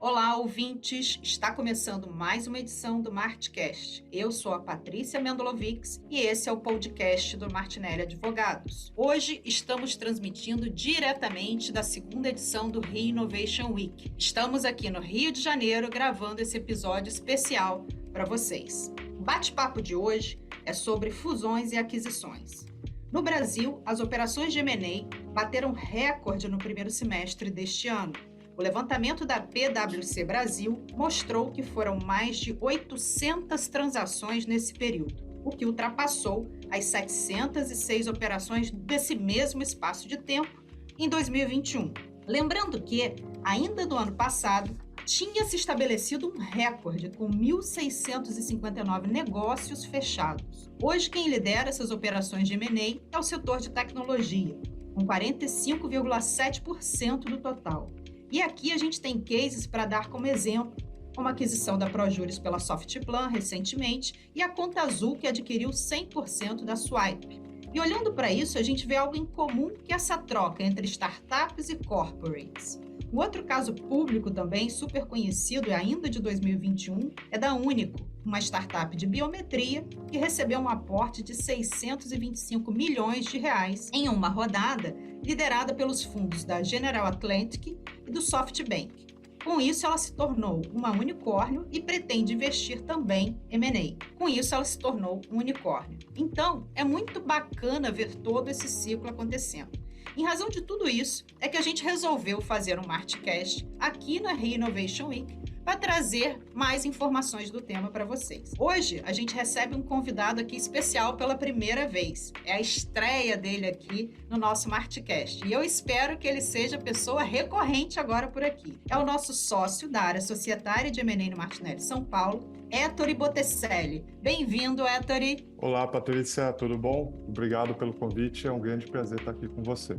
Olá, ouvintes! Está começando mais uma edição do Martcast. Eu sou a Patrícia Mendolovics e esse é o podcast do Martinelli Advogados. Hoje estamos transmitindo diretamente da segunda edição do Rio Innovation Week. Estamos aqui no Rio de Janeiro gravando esse episódio especial para vocês. O bate-papo de hoje é sobre fusões e aquisições. No Brasil, as operações de M&A bateram recorde no primeiro semestre deste ano. O levantamento da PwC Brasil mostrou que foram mais de 800 transações nesse período, o que ultrapassou as 706 operações desse mesmo espaço de tempo em 2021. Lembrando que, ainda do ano passado, tinha se estabelecido um recorde com 1.659 negócios fechados. Hoje, quem lidera essas operações de M&A é o setor de tecnologia, com 45,7% do total. E aqui a gente tem cases para dar como exemplo, como a aquisição da Projuris pela Softplan recentemente e a Conta Azul, que adquiriu 100% da Swipe. E olhando para isso, a gente vê algo em comum, que é essa troca entre startups e corporates. Um outro caso público também, super conhecido e ainda de 2021, é da Único, uma startup de biometria que recebeu um aporte de 625 milhões de reais em uma rodada liderada pelos fundos da General Atlantic e do SoftBank. Com isso, ela se tornou uma unicórnio e pretende investir também em M&A. Com isso, ela se tornou um unicórnio. Então, é muito bacana ver todo esse ciclo acontecendo. Em razão de tudo isso, é que a gente resolveu fazer um Martcast aqui na Rio Innovation Week para trazer mais informações do tema para vocês. Hoje, a gente recebe um convidado aqui especial pela primeira vez. É a estreia dele aqui no nosso Martcast. E eu espero que ele seja pessoa recorrente agora por aqui. É o nosso sócio da área societária de M&A no Martinelli São Paulo, Ettore Botticelli. Bem-vindo, Ettore. Olá, Patrícia, tudo bom? Obrigado pelo convite, é um grande prazer estar aqui com você.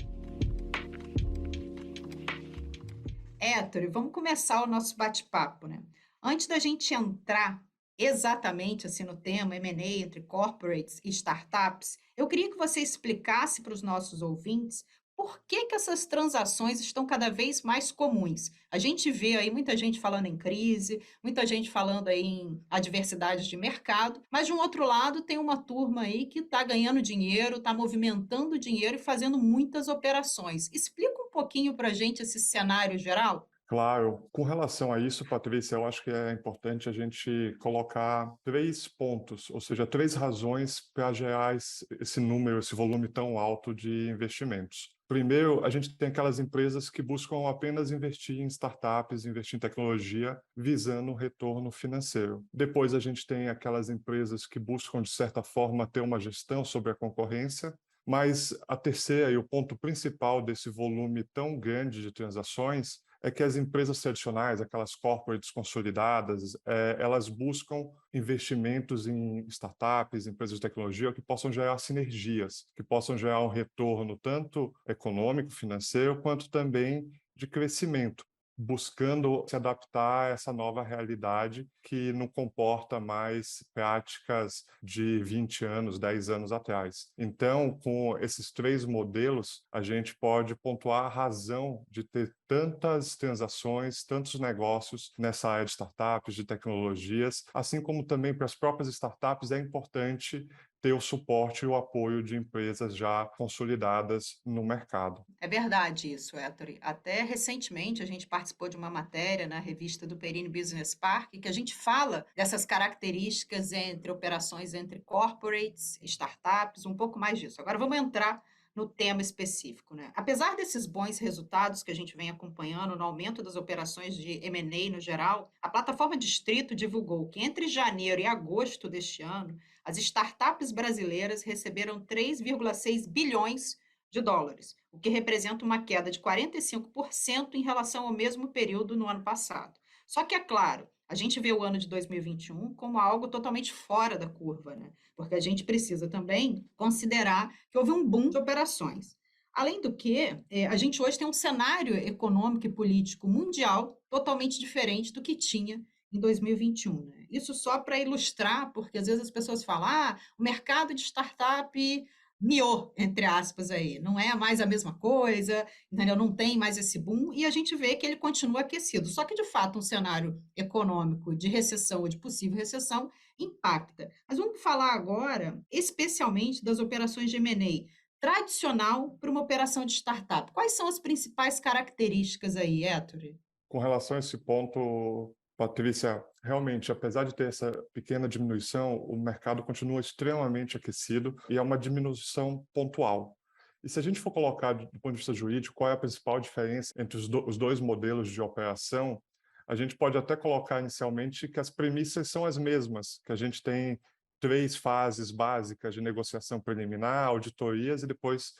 Ettore, vamos começar o nosso bate-papo, né? Antes da gente entrar exatamente assim no tema M&A entre corporates e startups, eu queria que você explicasse para os nossos ouvintes por que essas transações estão cada vez mais comuns. A gente vê aí muita gente falando em crise, muita gente falando aí em adversidades de mercado, mas de um outro lado tem uma turma aí que está ganhando dinheiro, está movimentando dinheiro e fazendo muitas operações. Explica um pouquinho para a gente esse cenário geral. Claro, com relação a isso, Patrícia, eu acho que é importante a gente colocar 3 pontos, ou seja, 3 razões para gerar esse número, esse volume tão alto de investimentos. Primeiro, a gente tem aquelas empresas que buscam apenas investir em startups, investir em tecnologia, visando um retorno financeiro. Depois, a gente tem aquelas empresas que buscam, de certa forma, ter uma gestão sobre a concorrência. Mas a terceira e o ponto principal desse volume tão grande de transações é que as empresas tradicionais, aquelas corporates consolidadas, elas buscam investimentos em startups, empresas de tecnologia que possam gerar sinergias, que possam gerar um retorno tanto econômico, financeiro, quanto também de crescimento, buscando se adaptar a essa nova realidade que não comporta mais práticas de 20 anos, 10 anos atrás. Então, com esses 3 modelos, a gente pode pontuar a razão de ter tantas transações, tantos negócios nessa área de startups, de tecnologias, assim como também para as próprias startups é importante ter o suporte e o apoio de empresas já consolidadas no mercado. É verdade isso, Ettore. Até recentemente a gente participou de uma matéria na revista do Perini Business Park que a gente fala dessas características entre operações entre corporates, startups, um pouco mais disso. Agora vamos entrar no tema específico, né? Apesar desses bons resultados que a gente vem acompanhando no aumento das operações de M&A no geral, a plataforma Distrito divulgou que entre janeiro e agosto deste ano, as startups brasileiras receberam 3,6 bilhões de dólares, o que representa uma queda de 45% em relação ao mesmo período no ano passado. Só que, é claro, a gente vê o ano de 2021 como algo totalmente fora da curva, né? Porque a gente precisa também considerar que houve um boom de operações. Além do que, a gente hoje tem um cenário econômico e político mundial totalmente diferente do que tinha em 2021. Né? Isso só para ilustrar, porque às vezes as pessoas falam, o mercado de startup miou, entre aspas, aí. Não é mais a mesma coisa, entendeu? Não tem mais esse boom, e a gente vê que ele continua aquecido. Só que, de fato, um cenário econômico de recessão ou de possível recessão impacta. Mas vamos falar agora, especialmente, das operações de M&A tradicional para uma operação de startup. Quais são as principais características aí, Ettore? Com relação a esse ponto, Patrícia, realmente, apesar de ter essa pequena diminuição, o mercado continua extremamente aquecido e é uma diminuição pontual. E se a gente for colocar do ponto de vista jurídico, qual é a principal diferença entre os dois modelos de operação, a gente pode até colocar inicialmente que as premissas são as mesmas, que a gente tem três fases básicas de negociação preliminar, auditorias e depois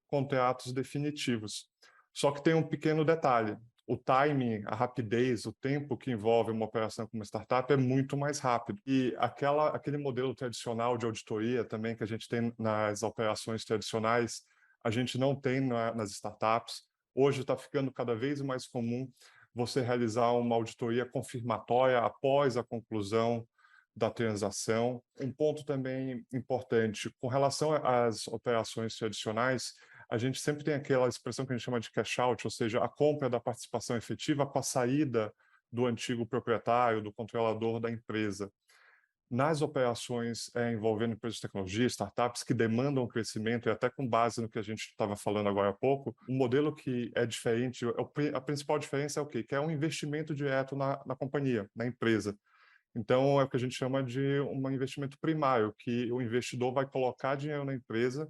contratos definitivos. Só que tem um pequeno detalhe: o timing, a rapidez, o tempo que envolve uma operação como uma startup é muito mais rápido. E aquele modelo tradicional de auditoria também que a gente tem nas operações tradicionais, a gente não tem nas startups. Hoje está ficando cada vez mais comum você realizar uma auditoria confirmatória após a conclusão da transação. Um ponto também importante, com relação às operações tradicionais, a gente sempre tem aquela expressão que a gente chama de cash out, ou seja, a compra da participação efetiva com a saída do antigo proprietário, do controlador da empresa. Nas operações envolvendo empresas de tecnologia, startups que demandam crescimento, e até com base no que a gente estava falando agora há pouco, o modelo que é diferente, a principal diferença é o quê? Que é um investimento direto na companhia, na empresa. Então, é o que a gente chama de um investimento primário, que o investidor vai colocar dinheiro na empresa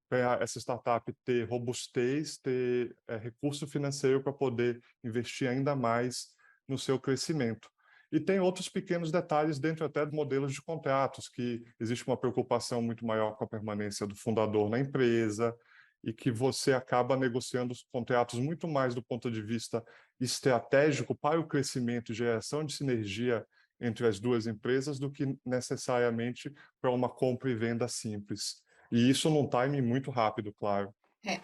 para essa startup ter robustez, ter recurso financeiro para poder investir ainda mais no seu crescimento. E tem outros pequenos detalhes dentro até de modelos de contratos, que existe uma preocupação muito maior com a permanência do fundador na empresa e que você acaba negociando os contratos muito mais do ponto de vista estratégico para o crescimento e geração de sinergia entre as duas empresas do que necessariamente para uma compra e venda simples. E isso num time muito rápido, claro.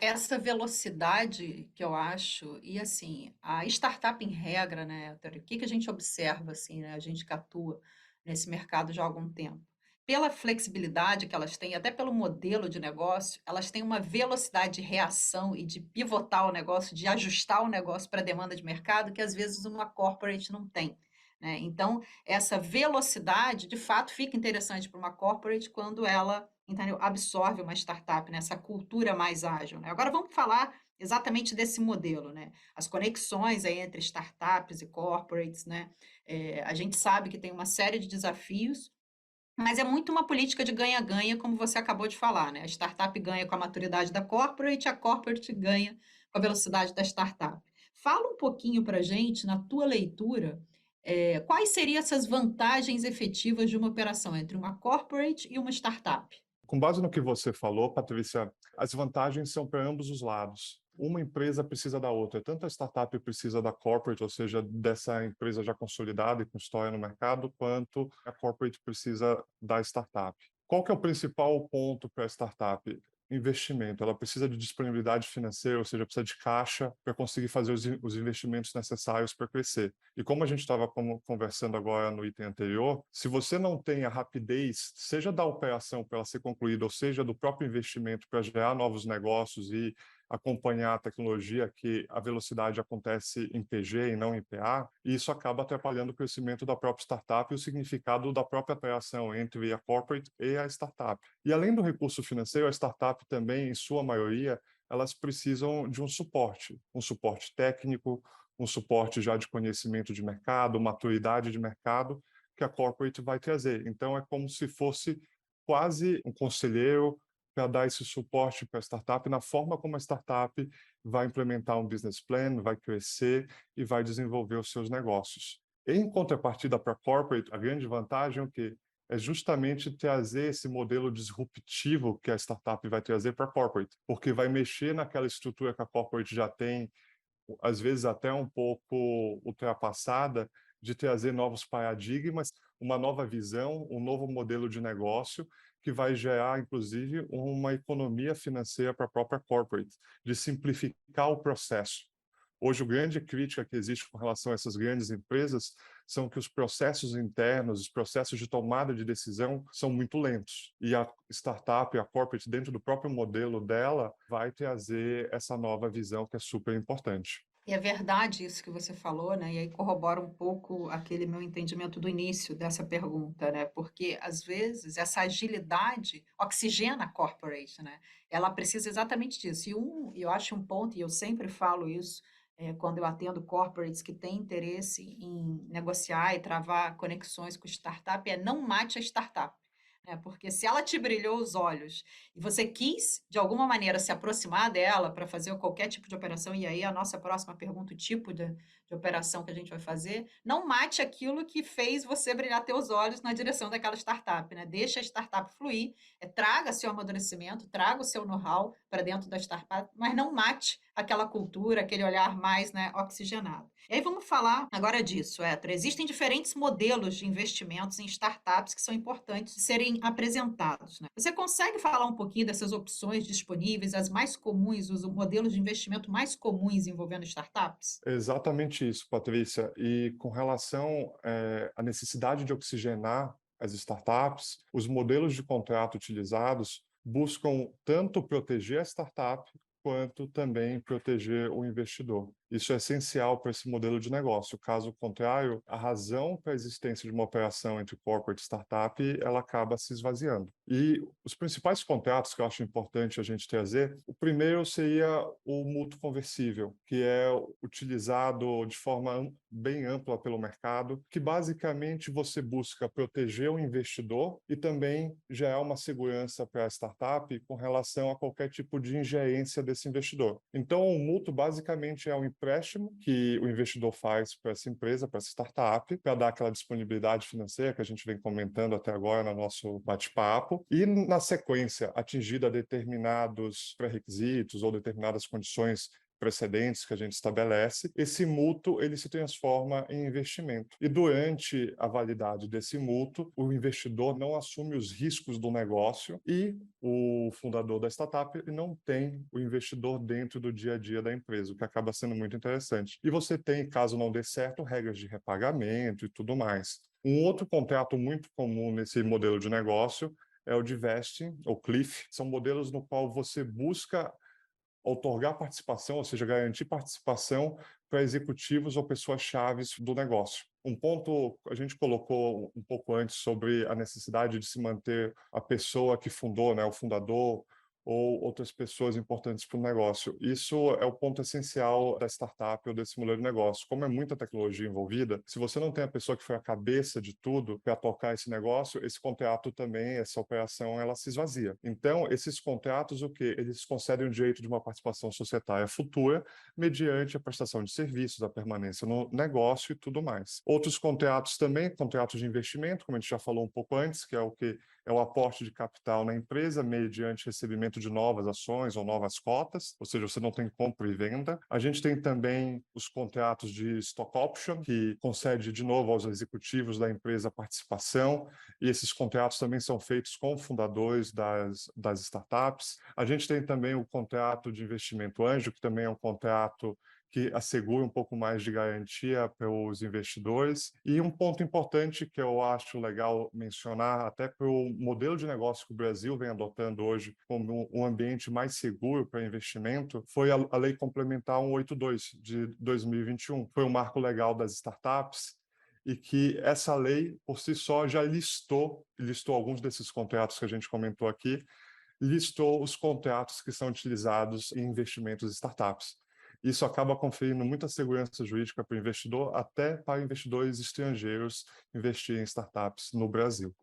Essa velocidade que eu acho, e assim, a startup em regra, né, Héctor, o que que a gente observa, assim, né, a gente que atua nesse mercado já há algum tempo? Pela flexibilidade que elas têm, até pelo modelo de negócio, elas têm uma velocidade de reação e de pivotar o negócio, de ajustar o negócio para a demanda de mercado, que às vezes uma corporate não tem, né? Então, essa velocidade, de fato, fica interessante para uma corporate quando ela, entendeu, absorve uma startup, né? Essa cultura mais ágil, né? Agora vamos falar exatamente desse modelo, né? As conexões aí entre startups e corporates, né? A gente sabe que tem uma série de desafios, mas é muito uma política de ganha-ganha, como você acabou de falar, né? A startup ganha com a maturidade da corporate, a corporate ganha com a velocidade da startup. Fala um pouquinho para a gente, na tua leitura, quais seriam essas vantagens efetivas de uma operação entre uma corporate e uma startup? Com base no que você falou, Patrícia, as vantagens são para ambos os lados. Uma empresa precisa da outra, tanto a startup precisa da corporate, ou seja, dessa empresa já consolidada e com história no mercado, quanto a corporate precisa da startup. Qual que é o principal ponto para a startup? Investimento. Ela precisa de disponibilidade financeira, ou seja, precisa de caixa para conseguir fazer os investimentos necessários para crescer. E como a gente estava conversando agora no item anterior, se você não tem a rapidez, seja da operação para ela ser concluída, ou seja, do próprio investimento para gerar novos negócios e acompanhar a tecnologia, que a velocidade acontece em PG e não em PA, e isso acaba atrapalhando o crescimento da própria startup e o significado da própria operação entre a corporate e a startup. E além do recurso financeiro, a startup também, em sua maioria, elas precisam de um suporte técnico, um suporte já de conhecimento de mercado, maturidade de mercado, que a corporate vai trazer. Então, é como se fosse quase um conselheiro para dar esse suporte para a startup na forma como a startup vai implementar um business plan, vai crescer e vai desenvolver os seus negócios. Em contrapartida para a corporate, a grande vantagem é o quê? É justamente trazer esse modelo disruptivo que a startup vai trazer para a corporate, porque vai mexer naquela estrutura que a corporate já tem, às vezes até um pouco ultrapassada, de trazer novos paradigmas, uma nova visão, um novo modelo de negócio que vai gerar, inclusive, uma economia financeira para a própria corporate, de simplificar o processo. Hoje, a grande crítica que existe com relação a essas grandes empresas são que os processos internos, os processos de tomada de decisão são muito lentos. E a startup, a corporate, dentro do próprio modelo dela, vai trazer essa nova visão que é super importante. E é verdade isso que você falou, né, e aí corrobora um pouco aquele meu entendimento do início dessa pergunta, né, porque às vezes essa agilidade oxigena a corporate, né, ela precisa exatamente disso. E eu acho um ponto, e eu sempre falo isso, quando eu atendo corporates que têm interesse em negociar e travar conexões com startup, é não mate a startup, né, porque se ela te brilhou os olhos e você quis, de alguma maneira, se aproximar dela para fazer qualquer tipo de operação, e aí a nossa próxima pergunta, o tipo de operação que a gente vai fazer, não mate aquilo que fez você brilhar teus olhos na direção daquela startup, né? Deixa a startup fluir, traga seu amadurecimento, traga o seu know-how para dentro da startup, mas não mate aquela cultura, aquele olhar mais, né, oxigenado. E aí vamos falar agora disso, Héctor. Existem diferentes modelos de investimentos em startups que são importantes de serem apresentados, né? Você consegue falar um pouquinho dessas opções disponíveis, as mais comuns, os modelos de investimento mais comuns envolvendo startups? Exatamente isso, Patrícia. E com relação, à necessidade de oxigenar as startups, os modelos de contrato utilizados buscam tanto proteger a startup, quanto também proteger o investidor. Isso é essencial para esse modelo de negócio. Caso contrário, a razão para a existência de uma operação entre corporate e startup, ela acaba se esvaziando. E os principais contratos que eu acho importante a gente trazer, o primeiro seria o mútuo conversível, que é utilizado de forma bem ampla pelo mercado, que basicamente você busca proteger o investidor e também gerar uma segurança para a startup com relação a qualquer tipo de ingerência desse investidor. Então, o mútuo basicamente é um empréstimo que o investidor faz para essa empresa, para essa startup, para dar aquela disponibilidade financeira que a gente vem comentando até agora no nosso bate-papo, e na sequência, atingida determinados pré-requisitos ou determinadas condições precedentes que a gente estabelece, esse mútuo ele se transforma em investimento. E durante a validade desse mútuo, o investidor não assume os riscos do negócio e o fundador da startup não tem o investidor dentro do dia a dia da empresa, o que acaba sendo muito interessante. E você tem, caso não dê certo, regras de repagamento e tudo mais. Um outro contrato muito comum nesse modelo de negócio é o de vesting, ou cliff. São modelos no qual você busca outorgar participação, ou seja, garantir participação para executivos ou pessoas chaves do negócio. Um ponto a gente colocou um pouco antes sobre a necessidade de se manter a pessoa que fundou, né, o fundador ou outras pessoas importantes para o negócio. Isso é o ponto essencial da startup ou desse modelo de negócio. Como é muita tecnologia envolvida, se você não tem a pessoa que foi a cabeça de tudo para tocar esse negócio, esse contrato também, essa operação, ela se esvazia. Então, esses contratos, o quê? Eles concedem o direito de uma participação societária futura mediante a prestação de serviços, a permanência no negócio e tudo mais. Outros contratos também, contratos de investimento, como a gente já falou um pouco antes, que é o que é o aporte de capital na empresa mediante recebimento de novas ações ou novas cotas, ou seja, você não tem compra e venda. A gente tem também os contratos de stock option, que concede de novo aos executivos da empresa participação, e esses contratos também são feitos com fundadores das startups. A gente tem também o contrato de investimento anjo, que também é um contrato que assegura um pouco mais de garantia para os investidores. E um ponto importante que eu acho legal mencionar, até para o modelo de negócio que o Brasil vem adotando hoje como um ambiente mais seguro para investimento, foi a Lei Complementar 182 de 2021. Foi um marco legal das startups e que essa lei, por si só, já listou alguns desses contratos que a gente comentou aqui, listou os contratos que são utilizados em investimentos em startups. Isso acaba conferindo muita segurança jurídica para o investidor, até para investidores estrangeiros investir em startups no Brasil.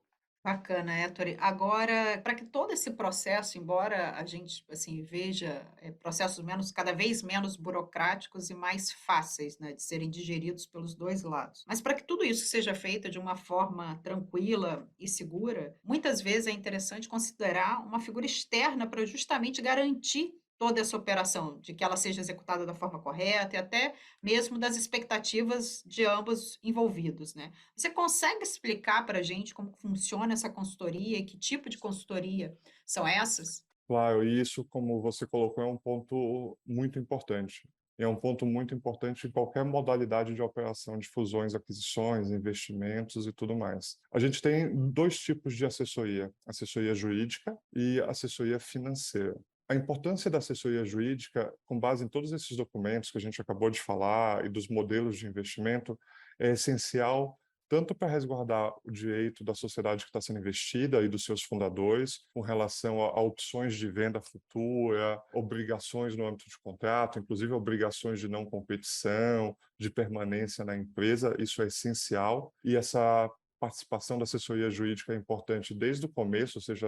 Bacana, Héctor. Agora, para que todo esse processo, embora a gente assim veja processos cada vez menos burocráticos e mais fáceis, né, de serem digeridos pelos dois lados, mas para que tudo isso seja feito de uma forma tranquila e segura, muitas vezes é interessante considerar uma figura externa para justamente garantir toda essa operação, de que ela seja executada da forma correta e até mesmo das expectativas de ambos envolvidos, né? Você consegue explicar para a gente como funciona essa consultoria e que tipo de consultoria são essas? Claro, e isso, como você colocou, é um ponto muito importante. E é um ponto muito importante em qualquer modalidade de operação de fusões, aquisições, investimentos e tudo mais. A gente tem dois tipos de assessoria: assessoria jurídica e assessoria financeira. A importância da assessoria jurídica, com base em todos esses documentos que a gente acabou de falar e dos modelos de investimento, é essencial tanto para resguardar o direito da sociedade que está sendo investida e dos seus fundadores, com relação a opções de venda futura, obrigações no âmbito de contrato, inclusive obrigações de não competição, de permanência na empresa, isso é essencial. E essa participação da assessoria jurídica é importante desde o começo, ou seja,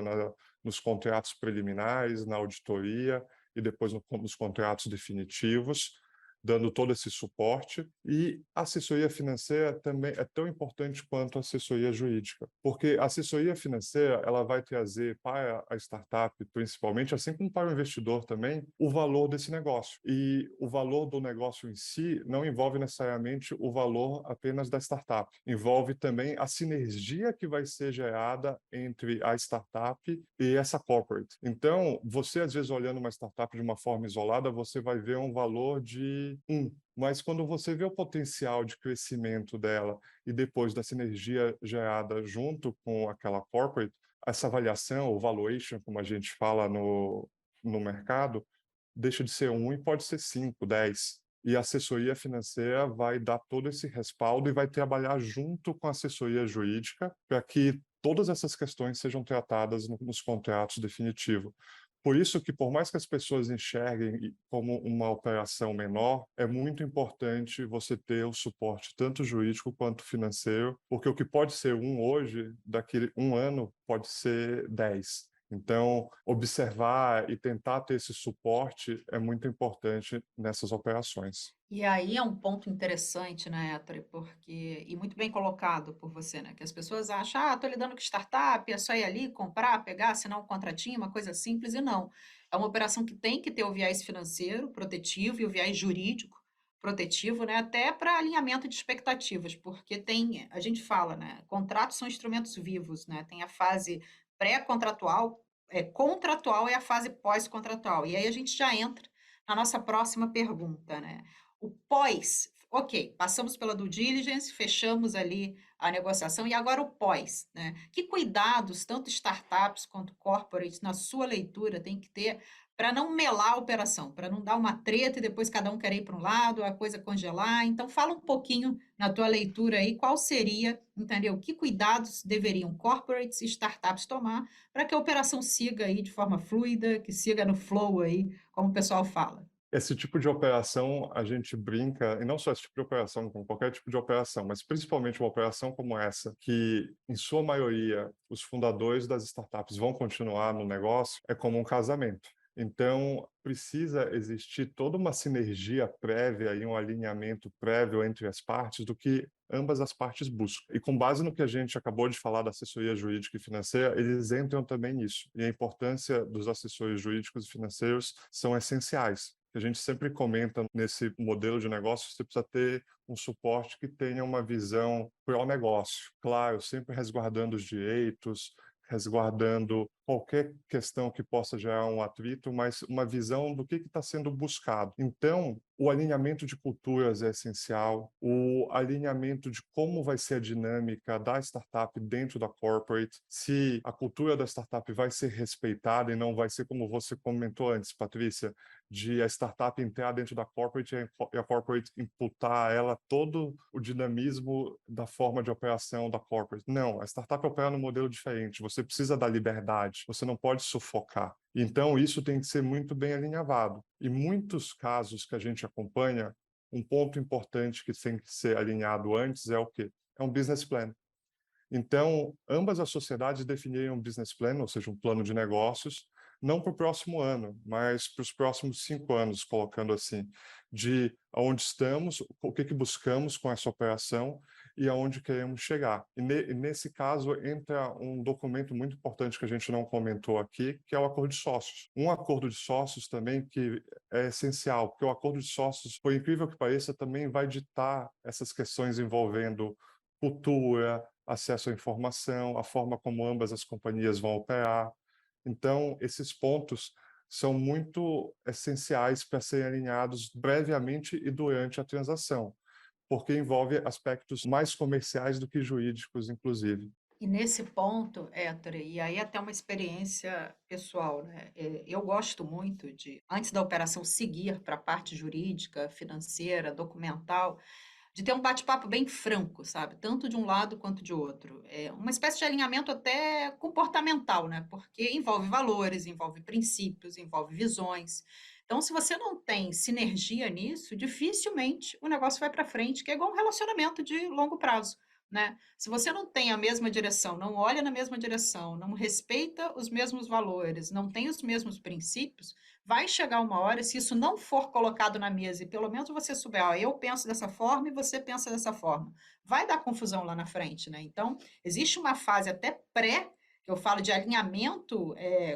nos contratos preliminares, na auditoria e depois nos contratos definitivos, dando todo esse suporte. E a assessoria financeira também é tão importante quanto a assessoria jurídica, porque a assessoria financeira ela vai trazer para a startup, principalmente, assim como para o investidor também, o valor desse negócio. E o valor do negócio em si não envolve necessariamente o valor apenas da startup, envolve também a sinergia que vai ser gerada entre a startup e essa corporate. Então, você às vezes olhando uma startup de uma forma isolada, você vai ver um valor de mas quando você vê o potencial de crescimento dela e depois da sinergia gerada junto com aquela corporate, essa avaliação, o valuation, como a gente fala no mercado, deixa de ser 1 e pode ser 5, 10. E a assessoria financeira vai dar todo esse respaldo e vai trabalhar junto com a assessoria jurídica para que todas essas questões sejam tratadas nos contratos definitivos. Por isso que, por mais que as pessoas enxerguem como uma operação menor, é muito importante você ter o suporte tanto jurídico quanto financeiro, porque o que pode ser 1 hoje, daqui 1 ano, pode ser 10. Então, observar e tentar ter esse suporte é muito importante nessas operações. E aí é um ponto interessante, né, Ettore, porque e muito bem colocado por você, né, que as pessoas acham: "Ah, estou lidando com startup, é só ir ali, comprar, pegar, assinar um contratinho, uma coisa simples", e não. É uma operação que tem que ter o viés financeiro protetivo e o viés jurídico protetivo, né, até para alinhamento de expectativas, porque tem a gente fala, né, contratos são instrumentos vivos, né, tem a fase pré-contratual, contratual e a fase pós-contratual. E aí a gente já entra na nossa próxima pergunta, né. O pós, ok, passamos pela due diligence, fechamos ali a negociação e agora o pós, né? Que cuidados tanto startups quanto corporates, na sua leitura, tem que ter para não melar a operação, para não dar uma treta e depois cada um querer ir para um lado, a coisa congelar. Então, fala um pouquinho na tua leitura aí, qual seria, entendeu? Que cuidados deveriam corporates e startups tomar para que a operação siga aí de forma fluida, que siga no flow aí, como o pessoal fala. Esse tipo de operação, a gente brinca, e não só esse tipo de operação, como qualquer tipo de operação, mas principalmente uma operação como essa, que, em sua maioria, os fundadores das startups vão continuar no negócio, é como um casamento. Então, precisa existir toda uma sinergia prévia e um alinhamento prévio entre as partes do que ambas as partes buscam. E com base no que a gente acabou de falar da assessoria jurídica e financeira, eles entram também nisso. E a importância dos assessores jurídicos e financeiros são essenciais. A gente sempre comenta nesse modelo de negócio, você precisa ter um suporte que tenha uma visão para o negócio. Claro, sempre resguardando os direitos, resguardando qualquer questão que possa gerar um atrito, mas uma visão do que está sendo buscado. Então, o alinhamento de culturas é essencial, o alinhamento de como vai ser a dinâmica da startup dentro da corporate, se a cultura da startup vai ser respeitada e não vai ser como você comentou antes, Patrícia, de a startup entrar dentro da corporate e a corporate imputar a ela todo o dinamismo da forma de operação da corporate. Não, a startup opera num modelo diferente. Você precisa da liberdade, você não pode sufocar. Então, isso tem que ser muito bem alinhavado. E muitos casos que a gente acompanha, um ponto importante que tem que ser alinhado antes é o quê? É um business plan. Então, ambas as sociedades definiram um business plan, ou seja, um plano de negócios, não para o próximo ano, mas para os próximos 5 anos, colocando assim, de aonde estamos, o que buscamos com essa operação e aonde queremos chegar. E nesse caso, entra um documento muito importante que a gente não comentou aqui, que é o acordo de sócios. Um acordo de sócios também que é essencial, porque o acordo de sócios, por incrível que pareça, também vai ditar essas questões envolvendo cultura, acesso à informação, a forma como ambas as companhias vão operar. Então, esses pontos são muito essenciais para serem alinhados previamente e durante a transação, porque envolve aspectos mais comerciais do que jurídicos, inclusive. E nesse ponto, Héctor, e aí até uma experiência pessoal, né? Eu gosto muito de, antes da operação seguir para a parte jurídica, financeira, documental, de ter um bate-papo bem franco, sabe? Tanto de um lado quanto de outro. É uma espécie de alinhamento até comportamental, né? Porque envolve valores, envolve princípios, envolve visões. Então, se você não tem sinergia nisso, dificilmente o negócio vai para frente, que é igual um relacionamento de longo prazo, né? Se você não tem a mesma direção, não olha na mesma direção, não respeita os mesmos valores, não tem os mesmos princípios, vai chegar uma hora, se isso não for colocado na mesa, e pelo menos você souber, ó, eu penso dessa forma e você pensa dessa forma, vai dar confusão lá na frente, né? Então, existe uma fase até pré, que eu falo de alinhamento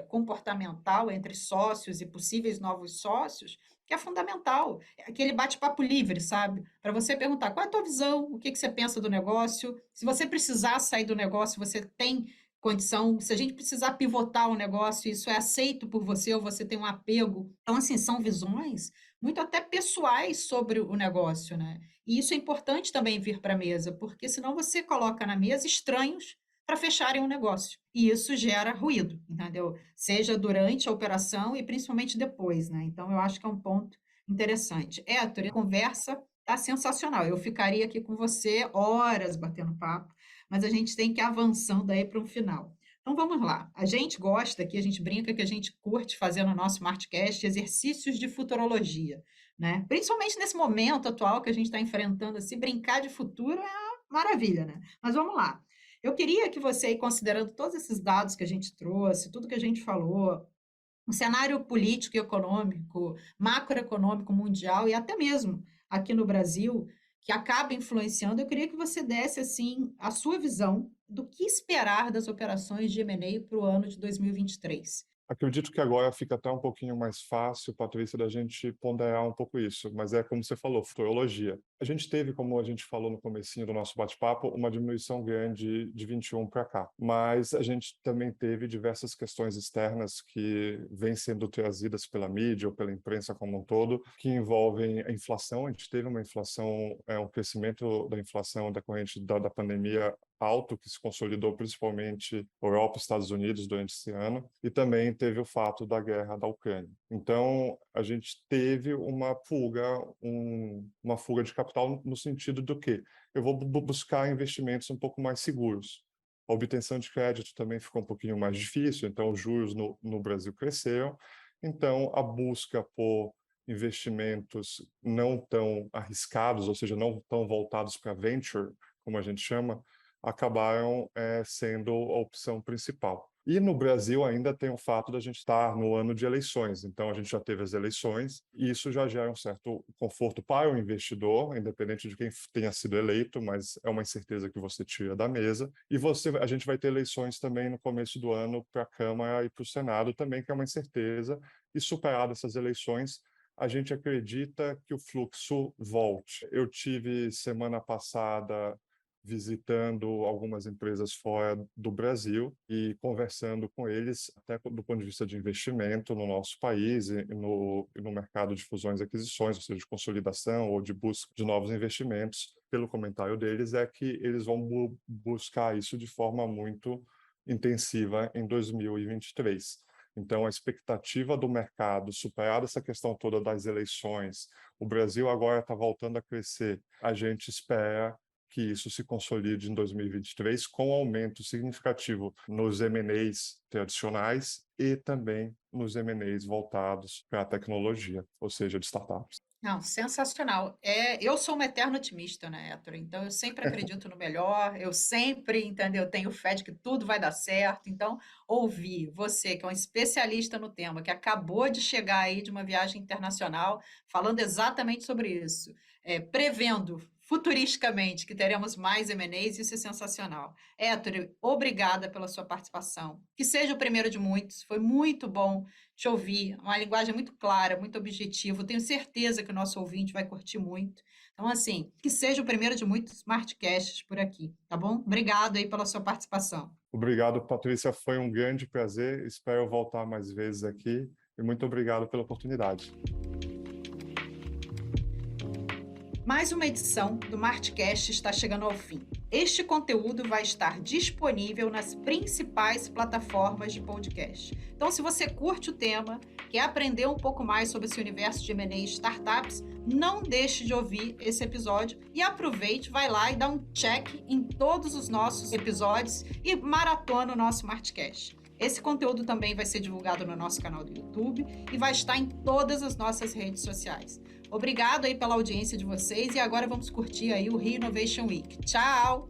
comportamental entre sócios e possíveis novos sócios, que é fundamental. É aquele bate-papo livre, sabe? Para você perguntar qual é a tua visão, o que que você pensa do negócio, se você precisar sair do negócio, você tem condição, se a gente precisar pivotar o negócio, isso é aceito por você ou você tem um apego. Então, assim, são visões muito até pessoais sobre o negócio, né? E isso é importante também vir para a mesa, porque senão você coloca na mesa estranhos para fecharem o negócio. E isso gera ruído, entendeu? Seja durante a operação e principalmente depois, né? Então, eu acho que é um ponto interessante. Héctor, a conversa tá sensacional. Eu ficaria aqui com você horas batendo papo, mas a gente tem que ir avançando aí para um final. Então vamos lá. A gente gosta aqui, a gente brinca que a gente curte fazer no nosso Smartcast exercícios de futurologia, né? Principalmente nesse momento atual que a gente está enfrentando, assim, brincar de futuro é uma maravilha, né? Mas vamos lá. Eu queria que você, aí, considerando todos esses dados que a gente trouxe, tudo que a gente falou, o cenário político e econômico, macroeconômico mundial e até mesmo aqui no Brasil, que acaba influenciando, eu queria que você desse assim a sua visão do que esperar das operações de M&A para o ano de 2023. Acredito que agora fica até um pouquinho mais fácil, Patrícia, da gente ponderar um pouco isso, mas é como você falou, futurologia. A gente teve, como a gente falou no comecinho do nosso bate-papo, uma diminuição grande de 21 para cá, mas a gente também teve diversas questões externas que vêm sendo trazidas pela mídia ou pela imprensa como um todo, que envolvem a inflação. A gente teve uma inflação, um crescimento da inflação decorrente da pandemia alto, que se consolidou principalmente Europa e Estados Unidos durante esse ano, e também teve o fato da guerra da Ucrânia. Então, a gente teve uma fuga de capital no sentido do que eu vou buscar investimentos um pouco mais seguros. A obtenção de crédito também ficou um pouquinho mais difícil, então os juros no Brasil cresceram. Então, a busca por investimentos não tão arriscados, ou seja, não tão voltados para venture, como a gente chama, acabaram sendo a opção principal. E no Brasil ainda tem o fato da gente estar no ano de eleições, então a gente já teve as eleições e isso já gera um certo conforto para o investidor, independente de quem tenha sido eleito, mas é uma incerteza que você tira da mesa. E a gente vai ter eleições também no começo do ano para a Câmara e para o Senado também, que é uma incerteza. E superadas essas eleições, a gente acredita que o fluxo volte. Eu tive semana passada visitando algumas empresas fora do Brasil e conversando com eles, até do ponto de vista de investimento no nosso país e no mercado de fusões e aquisições, ou seja, de consolidação ou de busca de novos investimentos. Pelo comentário deles, é que eles vão buscar isso de forma muito intensiva em 2023. Então, a expectativa do mercado, superada essa questão toda das eleições, o Brasil agora está voltando a crescer, a gente espera que isso se consolide em 2023 com um aumento significativo nos M&As tradicionais e também nos M&As voltados para a tecnologia, ou seja, de startups. Não, sensacional. Eu sou uma eterna otimista, né, Héctor? Então, eu sempre acredito no melhor, eu sempre, entendeu? Tenho fé de que tudo vai dar certo. Então, ouvir você, que é um especialista no tema, que acabou de chegar aí de uma viagem internacional, falando exatamente sobre isso, prevendo futuristicamente que teremos mais M&As, isso é sensacional. Héctor, obrigada pela sua participação. Que seja o primeiro de muitos, foi muito bom te ouvir, uma linguagem muito clara, muito objetiva. Tenho certeza que o nosso ouvinte vai curtir muito. Então, assim, que seja o primeiro de muitos Smartcasts por aqui, tá bom? Obrigado aí pela sua participação. Obrigado, Patrícia. Foi um grande prazer. Espero voltar mais vezes aqui e muito obrigado pela oportunidade. Mais uma edição do Martcast está chegando ao fim. Este conteúdo vai estar disponível nas principais plataformas de podcast. Então, se você curte o tema, quer aprender um pouco mais sobre esse universo de M&A e startups, não deixe de ouvir esse episódio e aproveite, vai lá e dá um check em todos os nossos episódios e maratona o nosso Martcast. Esse conteúdo também vai ser divulgado no nosso canal do YouTube e vai estar em todas as nossas redes sociais. Obrigado aí pela audiência de vocês e agora vamos curtir aí o Rio Innovation Week. Tchau!